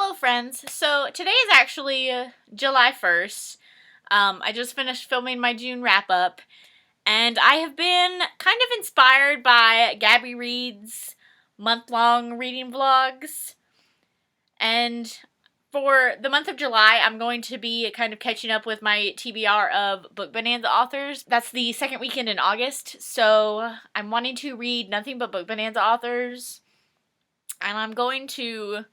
Hello friends, so today is actually July 1st. I just finished filming my June wrap-up, and I have been kind of inspired by Gabby Reed's month-long reading vlogs. And for the month of July, I'm going to be kind of catching up with my TBR of Book Bonanza authors. That's the second weekend in August, so I'm wanting to read nothing but Book Bonanza authors, and I'm going to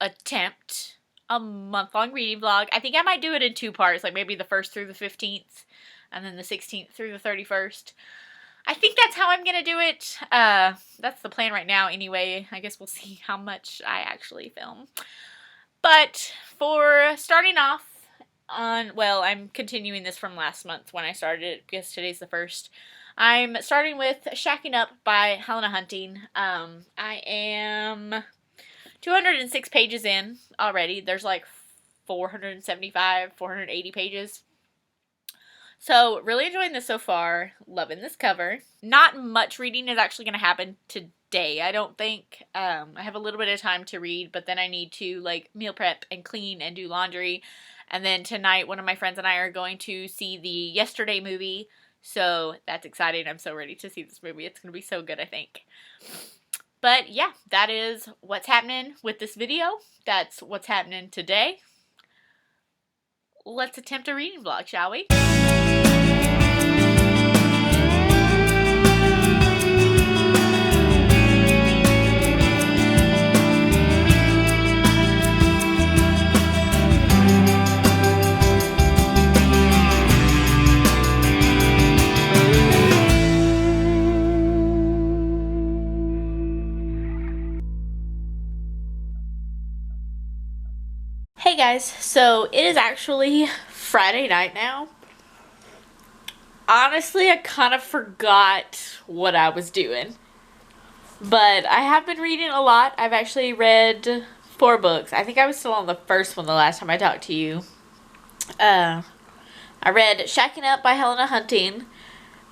attempt a month-long reading vlog. I think I might do it in two parts, like maybe the 1st through the 15th and then the 16th through the 31st. I think that's how I'm gonna do it. That's the plan right now anyway. I guess we'll see how much I actually film. But for starting off on, well, I'm continuing this from last month when I started it because today's the 1st. I'm starting with Shacking Up by Helena Hunting. I am 206 pages in already. There's like 475, 480 pages. So really enjoying this so far. Loving this cover. Not much reading is actually going to happen today, I don't think. I have a little bit of time to read, but then I need to like meal prep and clean and do laundry. And then tonight, one of my friends and I are going to see the Yesterday movie. So that's exciting. I'm so ready to see this movie. It's going to be so good, I think. But yeah, that is what's happening with this video. That's what's happening today. Let's attempt a reading vlog, shall we? Hey guys, so it is actually Friday night now. Honestly, I kind of forgot what I was doing. But I have been reading a lot. I've actually read 4 books. I think I was still on the first one the last time I talked to you. I read Shacking Up by Helena Hunting.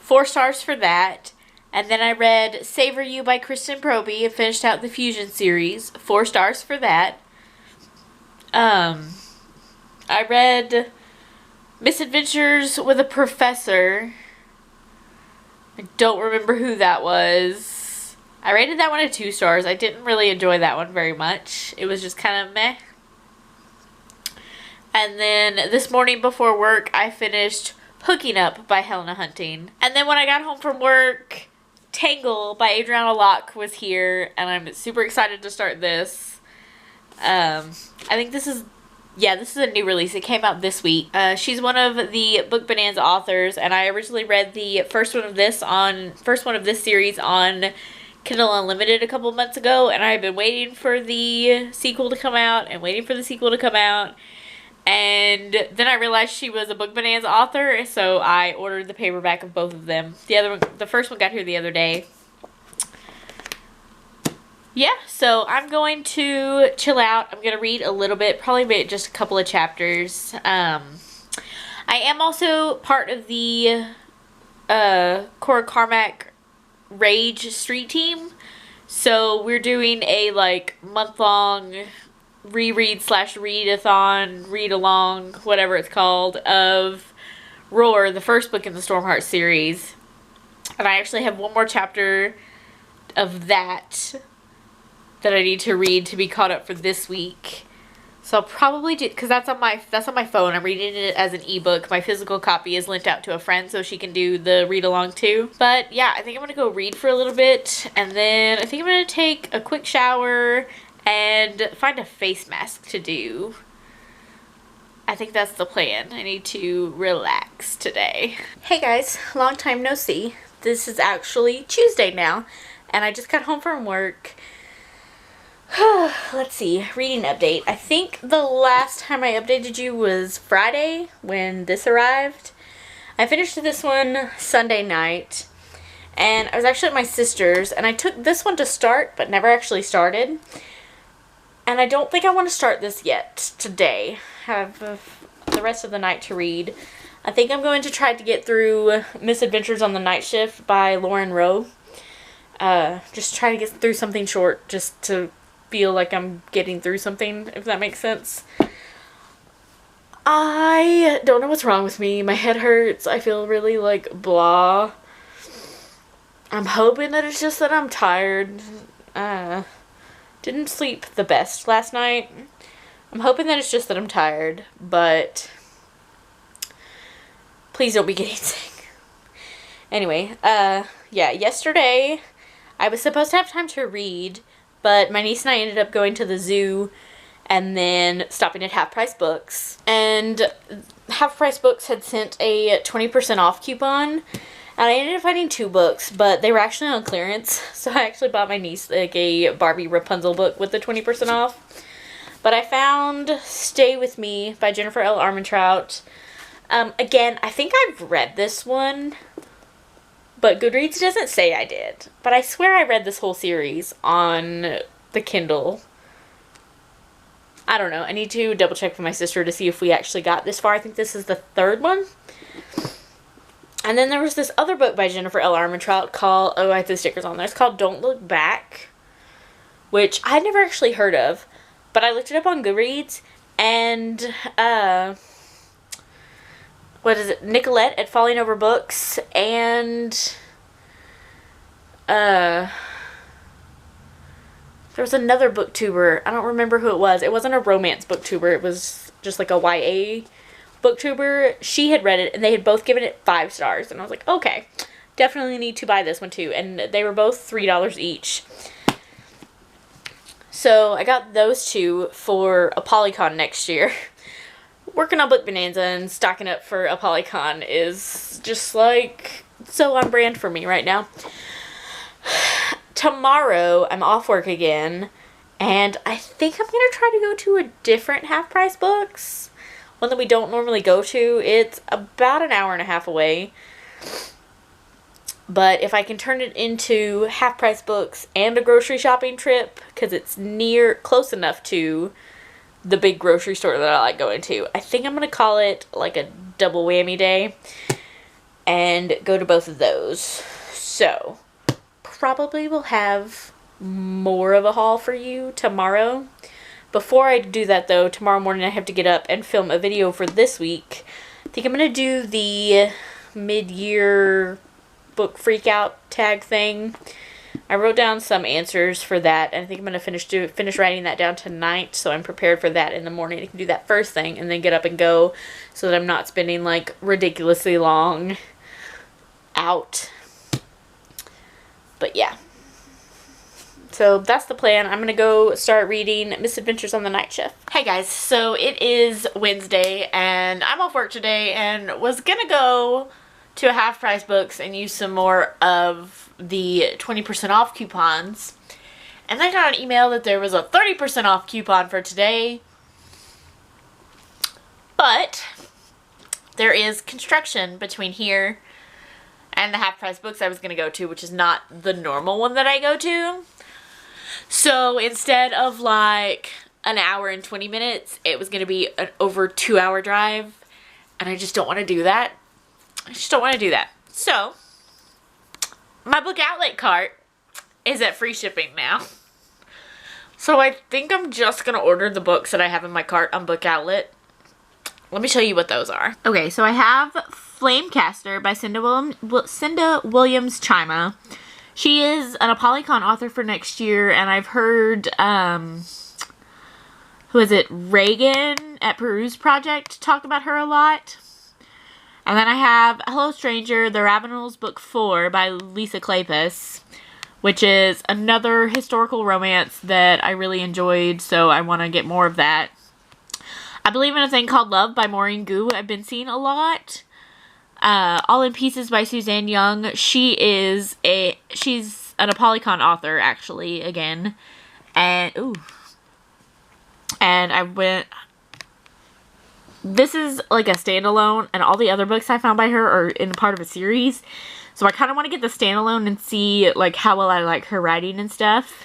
4 stars for that. And then I read Savor You by Kristen Proby and finished out the Fusion series. 4 stars for that. I read Misadventures with a Professor. I don't remember who that was. I rated that one at 2 stars. I didn't really enjoy that one very much. It was just kind of meh. And then this morning before work, I finished Hooking Up by Helena Hunting. And then when I got home from work, Tangle by Adriana Locke was here, and I'm super excited to start this. I think this is a new release. It came out this week. She's one of the Book Bonanza authors, and I originally read the first one of this series on Kindle Unlimited a couple months ago, and I've been waiting for the sequel to come out, and then I realized she was a Book Bonanza author, so I ordered the paperback of both of them. The first one got here the other day. Yeah, so I'm going to chill out. I'm going to read a little bit, probably just a couple of chapters. I am also part of the Cora Carmack Rage Street Team. So we're doing a month-long read/readathon, read-along, whatever it's called, of Roar, the first book in the Stormheart series. And I actually have one more chapter of that I need to read to be caught up for this week. So I'll probably do, because that's on my phone. I'm reading it as an ebook. My physical copy is lent out to a friend so she can do the read along too. But yeah, I think I'm going to go read for a little bit, and then I think I'm going to take a quick shower and find a face mask to do. I think that's the plan. I need to relax today. Hey guys, long time no see. This is actually Tuesday now, and I just got home from work. Let's see, reading update. I think the last time I updated you was Friday when this arrived. I finished this one Sunday night, and I was actually at my sister's, and I took this one to start but never actually started. And I don't think I want to start this yet today. I have the rest of the night to read. I think I'm going to try to get through Misadventures on the Night Shift by Lauren Rowe. Just try to get through something short just to feel like I'm getting through something, if that makes sense. I don't know what's wrong with me. My head hurts. I feel really, like, blah. I'm hoping that it's just that I'm tired. Didn't sleep the best last night. I'm hoping that it's just that I'm tired, but please don't be getting sick. Anyway, yeah, yesterday I was supposed to have time to read, but my niece and I ended up going to the zoo and then stopping at Half Price Books. And Half Price Books had sent a 20% off coupon, and I ended up finding 2 books, but they were actually on clearance. So I actually bought my niece like a Barbie Rapunzel book with the 20% off. But I found Stay With Me by Jennifer L. Armentrout. Again, I think I've read this one, but Goodreads doesn't say I did. But I swear I read this whole series on the Kindle. I don't know. I need to double check with my sister to see if we actually got this far. I think this is the 3rd one. And then there was this other book by Jennifer L. Armentrout called, oh, I have the stickers on there. It's called Don't Look Back, which I'd never actually heard of. But I looked it up on Goodreads, and, what is it? Nicolette at Falling Over Books, and, there was another booktuber. I don't remember who it was. It wasn't a romance booktuber. It was just like a YA booktuber. She had read it, and they had both given it 5 stars. And I was like, okay, definitely need to buy this one too. And they were both $3 each. So I got those 2 for a Polycon next year. Working on Book Bonanza and stocking up for a Polycon is just like so on brand for me right now. Tomorrow, I'm off work again, and I think I'm going to try to go to a different Half Price Books, one that we don't normally go to. It's about an hour and a half away, but if I can turn it into Half Price Books and a grocery shopping trip, because it's close enough to the big grocery store that I like going to, I think I'm going to call it like a double whammy day, and go to both of those. So probably will have more of a haul for you tomorrow. Before I do that though, tomorrow morning I have to get up and film a video for this week. I think I'm going to do the mid-year book freakout tag thing. I wrote down some answers for that, and I think I'm going to finish writing that down tonight, so I'm prepared for that in the morning. I can do that first thing and then get up and go, so that I'm not spending like ridiculously long out. But yeah, so that's the plan. I'm going to go start reading Misadventures on the Night Shift. Hey guys, so it is Wednesday, and I'm off work today, and was going to go to Half Price Books and use some more of the 20% off coupons. And I got an email that there was a 30% off coupon for today. But there is construction between here and the Half Price Books I was going to go to, which is not the normal one that I go to. So instead of like an hour and 20 minutes, it was going to be an over 2-hour drive. And I just don't want to do that. So my book outlet cart is at free shipping now. So I think I'm just going to order the books that I have in my cart on Book Outlet. Let me show you what those are. Okay, so I have Flamecaster by Cinda Williams Chima. She is an Apolycon author for next year, and I've heard, who is it, Reagan at Peruse Project talk about her a lot. And then I have Hello Stranger, The Ravenels Book 4 by Lisa Kleypas, which is another historical romance that I really enjoyed, so I want to get more of that. I Believe in a Thing Called Love by Maureen Gu I've been seeing a lot. All in Pieces by Suzanne Young. She's an Apolycon author, actually, again. And this is like a standalone, and all the other books I found by her are in part of a series. So I kind of want to get the standalone and see like how well I like her writing and stuff.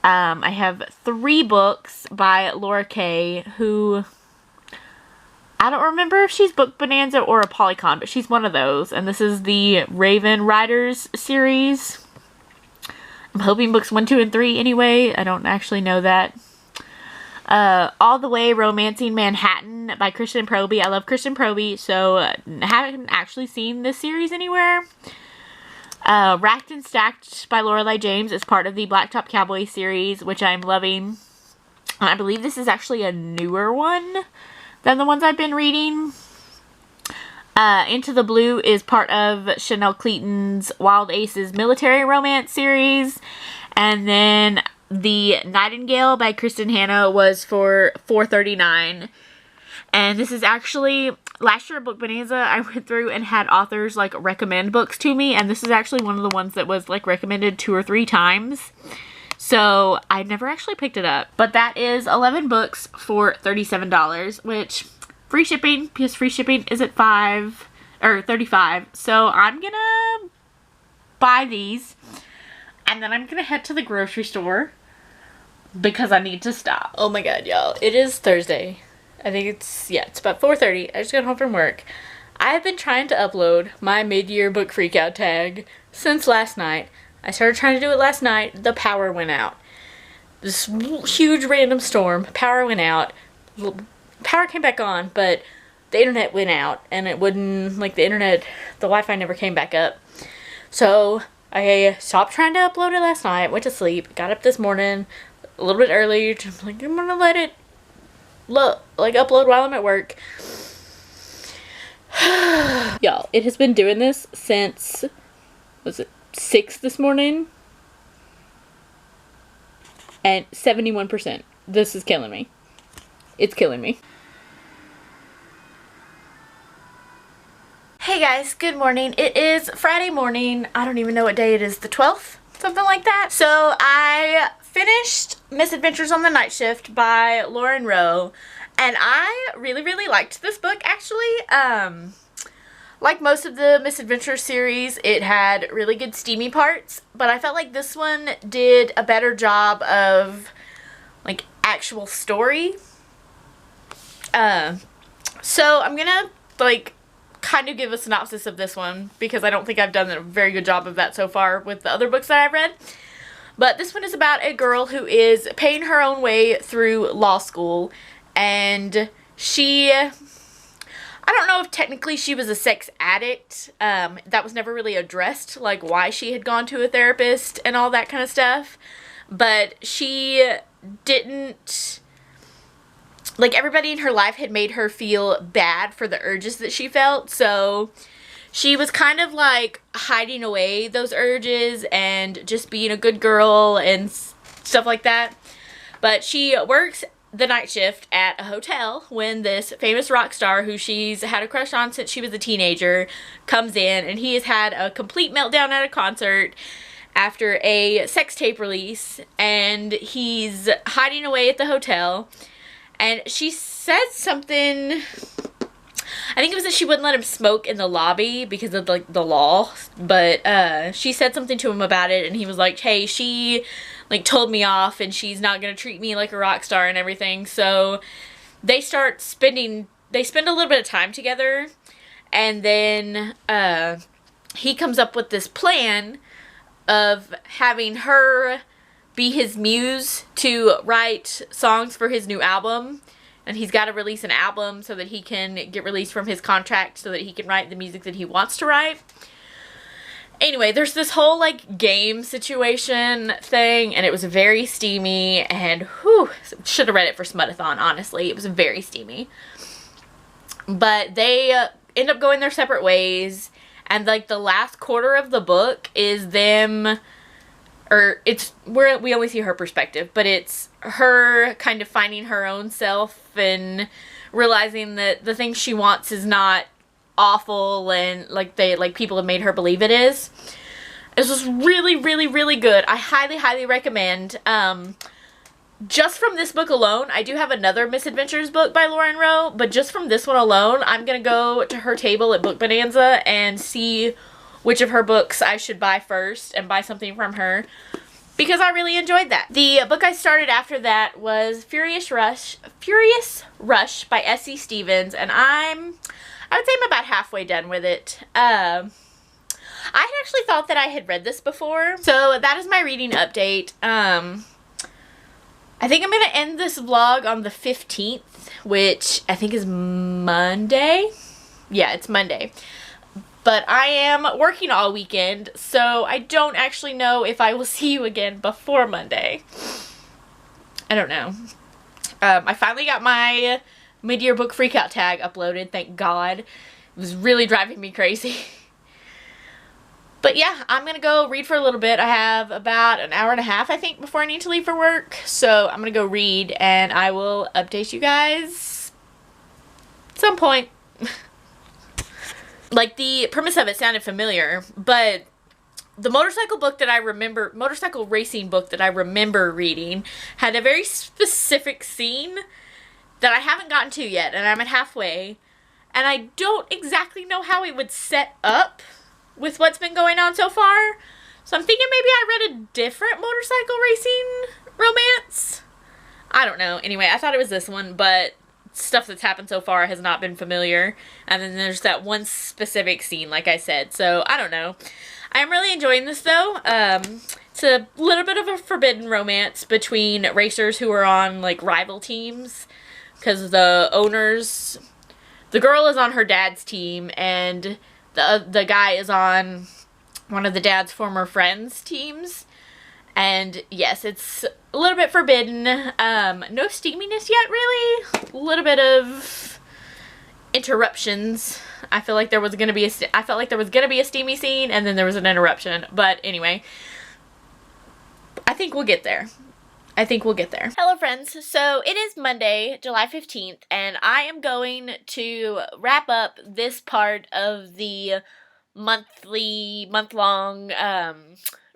I have 3 books by Laura Kay, who I don't remember if she's Book Bonanza or Apolycon, but she's one of those. And this is the Raven Riders series. I'm hoping books 1, 2, and 3 anyway. I don't actually know that. All the Way Romancing Manhattan by Kristen Proby. I love Kristen Proby, so haven't actually seen this series anywhere. Racked and Stacked by Lorelei James is part of the Blacktop Cowboy series, which I'm loving. I believe this is actually a newer one than the ones I've been reading. Into the Blue is part of Chanel Cleaton's Wild Aces military romance series. And then The Nightingale by Kristen Hanna was for $4.39. And this is actually, last year at Book Bonanza, I went through and had authors like recommend books to me. And this is actually one of the ones that was like recommended 2 or 3 times. So I never actually picked it up. But that is 11 books for $37, which free shipping, because free shipping is at $35. So I'm gonna buy these and then I'm gonna head to the grocery store because I need to stop. Oh my god, y'all. It is Thursday. I think it's about 4:30. I just got home from work. I have been trying to upload my mid-year book freakout tag since last night. I started trying to do it last night. The power went out. This huge random storm. Power went out. Power came back on, but the internet went out. And it wouldn't, like the Wi-Fi never came back up. So I stopped trying to upload it last night. Went to sleep. Got up this morning a little bit early. Just like, I'm gonna let it upload while I'm at work. Y'all, it has been doing this since, was it 6 this morning? And 71%. This is killing me. It's killing me. Hey guys, good morning. It is Friday morning. I don't even know what day it is. The 12th? Something like that. So I finished Misadventures on the Night Shift by Lauren Rowe. And I really, really liked this book, actually. Like most of the Misadventure series, it had really good steamy parts, but I felt like this one did a better job of, like, actual story. So I'm gonna, like, kind of give a synopsis of this one, because I don't think I've done a very good job of that so far with the other books that I've read. But this one is about a girl who is paying her own way through law school, and she, I don't know if technically she was a sex addict. That was never really addressed, like why she had gone to a therapist and all that kind of stuff. But she didn't, like, everybody in her life had made her feel bad for the urges that she felt. So she was kind of like hiding away those urges and just being a good girl and stuff like that. But she works the night shift at a hotel when this famous rock star who she's had a crush on since she was a teenager comes in, and he has had a complete meltdown at a concert after a sex tape release, and he's hiding away at the hotel. And she said something, I think it was that she wouldn't let him smoke in the lobby because of, like, the law, but she said something to him about it, and he was like, hey, she, like, told me off, and she's not gonna treat me like a rock star and everything. So they spend a little bit of time together, and then he comes up with this plan of having her be his muse to write songs for his new album. And he's got to release an album so that he can get released from his contract so that he can write the music that he wants to write. Anyway, there's this whole, like, game situation thing, and it was very steamy, and whew, should have read it for Smutathon, honestly. It was very steamy. But they end up going their separate ways, and, like, the last quarter of the book is them, or it's where we only see her perspective, but it's her kind of finding her own self and realizing that the thing she wants is not awful and like people have made her believe it is. This was really, really, really good. I highly, highly recommend. Just from this book alone, I do have another Misadventures book by Lauren Rowe, but just from this one alone, I'm gonna go to her table at Book Bonanza and see which of her books I should buy first and buy something from her, because I really enjoyed that. The book I started after that was Furious Rush by S.E. Stevens, and I would say I'm about halfway done with it. I had actually thought that I had read this before. So that is my reading update. I think I'm going to end this vlog on the 15th, which I think is Monday. Yeah, it's Monday. But I am working all weekend, so I don't actually know if I will see you again before Monday. I don't know. I finally got my mid-year book freakout tag uploaded, thank God. It was really driving me crazy. But yeah, I'm going to go read for a little bit. I have about an hour and a half, I think, before I need to leave for work. So I'm going to go read, and I will update you guys at some point. Like, the premise of it sounded familiar, but the motorcycle racing book that I remember reading had a very specific scene that I haven't gotten to yet, and I'm at halfway, and I don't exactly know how it would set up with what's been going on so far. So I'm thinking maybe I read a different motorcycle racing romance. I don't know. Anyway, I thought it was this one, but stuff that's happened so far has not been familiar. And then there's that one specific scene, like I said. So, I don't know. I'm really enjoying this, though. It's a little bit of a forbidden romance between racers who are on, like, rival teams. Because the girl is on her dad's team, and the guy is on one of the dad's former friends' teams. And yes, it's a little bit forbidden. No steaminess yet, really. A little bit of interruptions. I felt like there was gonna be a steamy scene, and then there was an interruption. But anyway, I think we'll get there. Hello friends, so it is Monday, July 15th, and I am going to wrap up this part of the month-long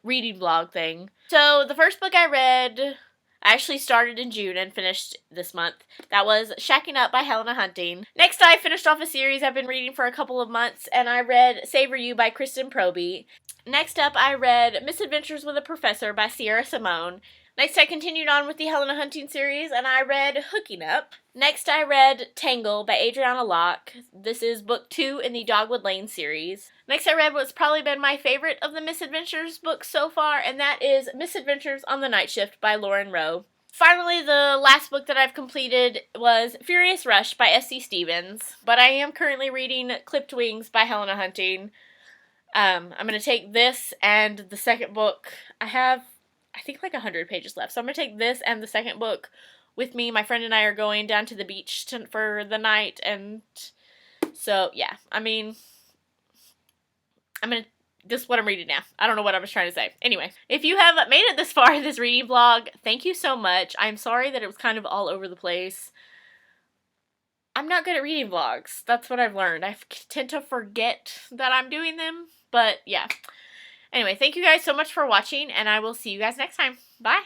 reading vlog thing. So the first book I read, I actually started in June and finished this month. That was Shacking Up by Helena Hunting. Next, I finished off a series I've been reading for a couple of months, and I read Savor You by Kristen Proby. Next up, I read Misadventures with a Professor by Sierra Simone. Next, I continued on with the Helena Hunting series, and I read Hooking Up. Next, I read Tangle by Adriana Locke. This is book 2 in the Dogwood Lane series. Next, I read what's probably been my favorite of the Misadventures books so far, and that is Misadventures on the Night Shift by Lauren Rowe. Finally, the last book that I've completed was Furious Rush by S.C. Stevens, but I am currently reading Clipped Wings by Helena Hunting. I'm going to take this and the second book. I have, I think, like 100 pages left, so I'm going to take this and the second book with me. My friend and I are going down to the beach for the night, and so, yeah, I mean, this is what I'm reading now. I don't know what I was trying to say. Anyway, if you have made it this far in this reading vlog, thank you so much. I'm sorry that it was kind of all over the place. I'm not good at reading vlogs. That's what I've learned. I tend to forget that I'm doing them, but yeah. Anyway, thank you guys so much for watching, and I will see you guys next time. Bye!